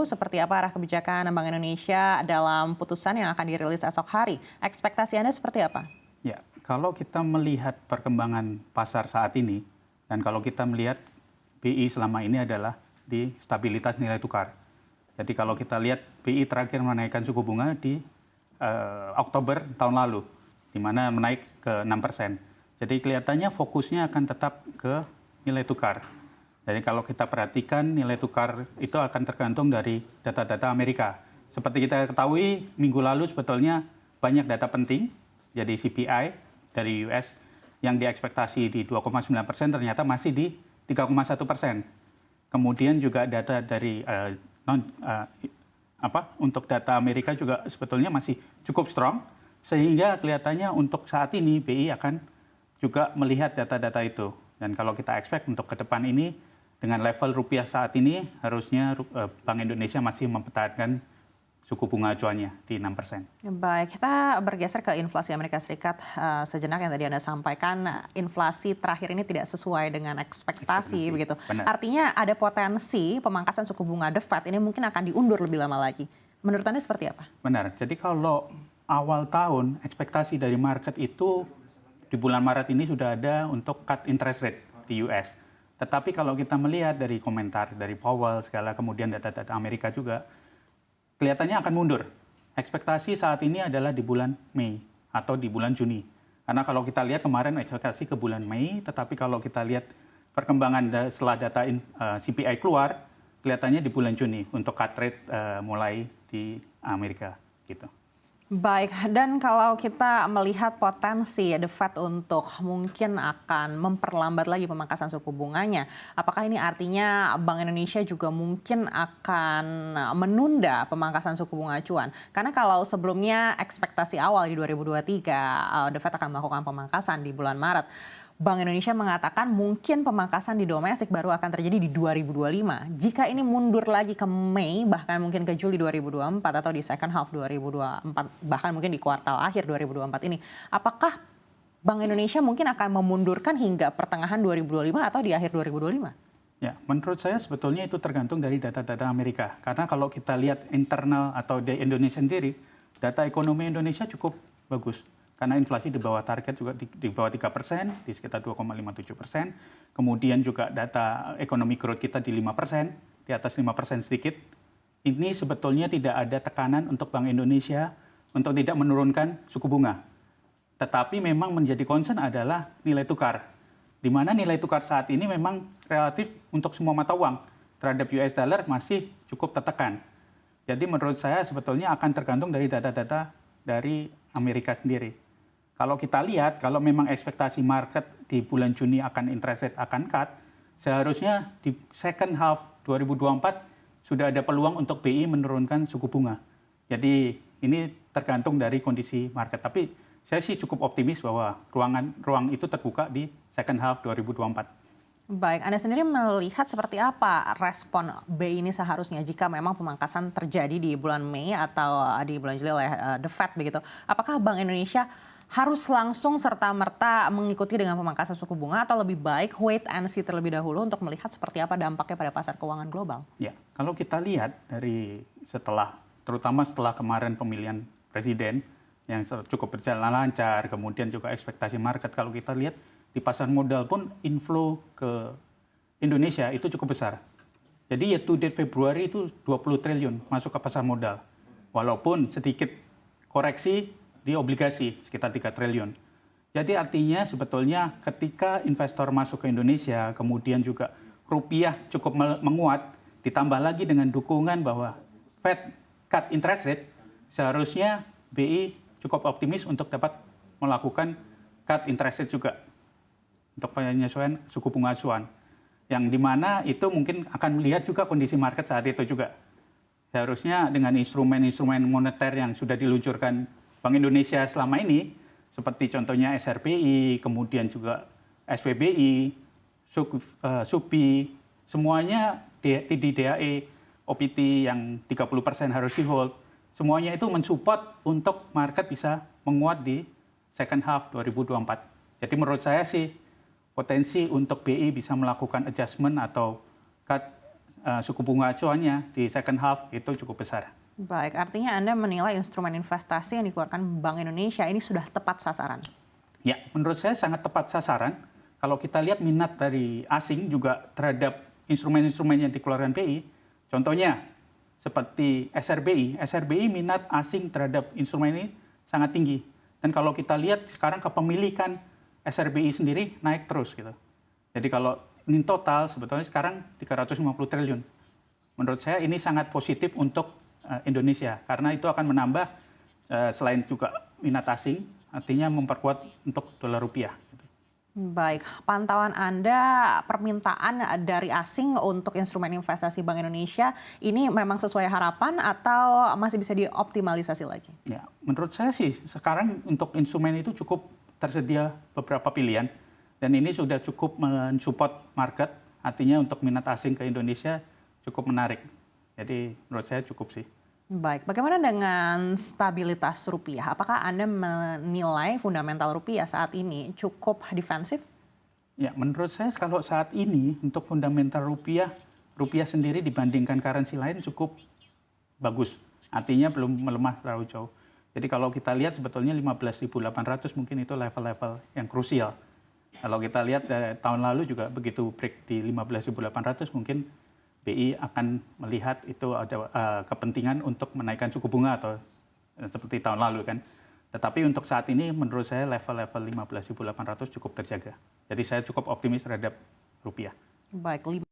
dulu seperti apa arah kebijakan Bank Indonesia dalam putusan yang akan dirilis esok hari. Ekspektasi Anda seperti apa? Ya, kalau kita melihat perkembangan pasar saat ini, dan kalau kita melihat BI selama ini adalah di stabilitas nilai tukar. Jadi kalau kita lihat BI terakhir menaikkan suku bunga di Oktober tahun lalu, di mana menaik ke 6%. Jadi kelihatannya fokusnya akan tetap ke nilai tukar. Jadi kalau kita perhatikan nilai tukar itu akan tergantung dari data-data Amerika. Seperti kita ketahui minggu lalu sebetulnya banyak data penting, jadi CPI dari US yang diekspektasi di 2,9% ternyata masih di 3,1%. Kemudian juga data dari untuk data Amerika juga sebetulnya masih cukup strong, sehingga kelihatannya untuk saat ini BI akan juga melihat data-data itu. Dan kalau kita expect untuk ke depan ini, dengan level rupiah saat ini, harusnya Bank Indonesia masih mempertahankan suku bunga acuannya di 6%. Baik, kita bergeser ke inflasi Amerika Serikat sejenak yang tadi Anda sampaikan. Inflasi terakhir ini tidak sesuai dengan ekspektasi begitu. Benar. Artinya ada potensi pemangkasan suku bunga The Fed ini mungkin akan diundur lebih lama lagi. Menurut Anda seperti apa? Benar, jadi kalau awal tahun ekspektasi dari market itu di bulan Maret ini sudah ada untuk cut interest rate di US. Tetapi kalau kita melihat dari komentar dari Powell segala kemudian data-data Amerika juga, kelihatannya akan mundur. Ekspektasi saat ini adalah di bulan Mei atau di bulan Juni. Karena kalau kita lihat kemarin ekspektasi ke bulan Mei, tetapi kalau kita lihat perkembangan setelah data CPI keluar, kelihatannya di bulan Juni untuk cut rate mulai di Amerika gitu. Baik, dan kalau kita melihat potensi The Fed untuk mungkin akan memperlambat lagi pemangkasan suku bunganya, apakah ini artinya Bank Indonesia juga mungkin akan menunda pemangkasan suku bunga acuan? Karena kalau sebelumnya ekspektasi awal di 2023 The Fed akan melakukan pemangkasan di bulan Maret, Bank Indonesia mengatakan mungkin pemangkasan di domestik baru akan terjadi di 2025. Jika ini mundur lagi ke Mei, bahkan mungkin ke Juli 2024 atau di second half 2024, bahkan mungkin di kuartal akhir 2024 ini, apakah Bank Indonesia mungkin akan memundurkan hingga pertengahan 2025 atau di akhir 2025? Ya, menurut saya sebetulnya itu tergantung dari data-data Amerika. Karena kalau kita lihat internal atau di Indonesia sendiri, data ekonomi Indonesia cukup bagus. Karena inflasi di bawah target juga di bawah 3%, di sekitar 2,57%. Kemudian juga data ekonomi growth kita di 5%, di atas 5% sedikit. Ini sebetulnya tidak ada tekanan untuk Bank Indonesia untuk tidak menurunkan suku bunga. Tetapi memang menjadi concern adalah nilai tukar. Di mana nilai tukar saat ini memang relatif untuk semua mata uang terhadap US dollar masih cukup tertekan. Jadi menurut saya sebetulnya akan tergantung dari data-data dari Amerika sendiri. Kalau kita lihat, kalau memang ekspektasi market di bulan Juni akan interest rate akan cut, seharusnya di second half 2024 sudah ada peluang untuk BI menurunkan suku bunga. Jadi ini tergantung dari kondisi market. Tapi saya sih cukup optimis bahwa ruang itu terbuka di second half 2024. Baik, Anda sendiri melihat seperti apa respon BI ini seharusnya jika memang pemangkasan terjadi di bulan Mei atau di bulan Juli oleh The Fed begitu. Apakah Bank Indonesia harus langsung serta-merta mengikuti dengan pemangkasan suku bunga atau lebih baik wait and see terlebih dahulu untuk melihat seperti apa dampaknya pada pasar keuangan global? Ya, kalau kita lihat dari terutama setelah kemarin pemilihan presiden yang cukup berjalan lancar, kemudian juga ekspektasi market, kalau kita lihat di pasar modal pun inflow ke Indonesia itu cukup besar. Jadi year to date Februari itu 20 triliun masuk ke pasar modal. Walaupun sedikit koreksi di obligasi sekitar 3 triliun. Jadi artinya sebetulnya ketika investor masuk ke Indonesia, kemudian juga rupiah cukup menguat, ditambah lagi dengan dukungan bahwa Fed cut interest rate, seharusnya BI cukup optimis untuk dapat melakukan cut interest rate juga untuk penyesuaian suku bunga acuan. Yang dimana itu mungkin akan melihat juga kondisi market saat itu juga. Seharusnya dengan instrumen-instrumen moneter yang sudah diluncurkan Bank Indonesia selama ini, seperti contohnya SRBI, kemudian juga SWBI, SUPI, semuanya di DAE, OPT yang 30% harus di hold, semuanya itu mensupport untuk market bisa menguat di second half 2024. Jadi menurut saya sih potensi untuk BI bisa melakukan adjustment atau cut suku bunga acuannya di second half itu cukup besar. Baik, artinya Anda menilai instrumen investasi yang dikeluarkan Bank Indonesia ini sudah tepat sasaran? Ya, menurut saya sangat tepat sasaran. Kalau kita lihat minat dari asing juga terhadap instrumen-instrumen yang dikeluarkan BI, contohnya seperti SRBI. SRBI minat asing terhadap instrumen ini sangat tinggi. Dan kalau kita lihat sekarang kepemilikan SRBI sendiri naik terus gitu. Jadi kalau ini total sebetulnya sekarang 350 triliun. Menurut saya ini sangat positif untuk Indonesia karena itu akan menambah selain juga minat asing, artinya memperkuat untuk dolar rupiah. Baik, pantauan Anda permintaan dari asing untuk instrumen investasi Bank Indonesia ini memang sesuai harapan atau masih bisa dioptimalisasi lagi? Ya, menurut saya sih sekarang untuk instrumen itu cukup tersedia beberapa pilihan dan ini sudah cukup mensupport market, artinya untuk minat asing ke Indonesia cukup menarik. Jadi menurut saya cukup sih. Baik, bagaimana dengan stabilitas rupiah? Apakah Anda menilai fundamental rupiah saat ini cukup defensif? Ya, menurut saya kalau saat ini untuk fundamental rupiah sendiri dibandingkan currency lain cukup bagus. Artinya belum melemah terlalu jauh. Jadi kalau kita lihat sebetulnya 15.800 mungkin itu level-level yang krusial. Kalau kita lihat tahun lalu juga begitu break di 15.800 mungkin BI akan melihat itu ada kepentingan untuk menaikkan suku bunga atau seperti tahun lalu kan. Tetapi untuk saat ini menurut saya level-level 15.800 cukup terjaga. Jadi saya cukup optimis terhadap rupiah. Baik,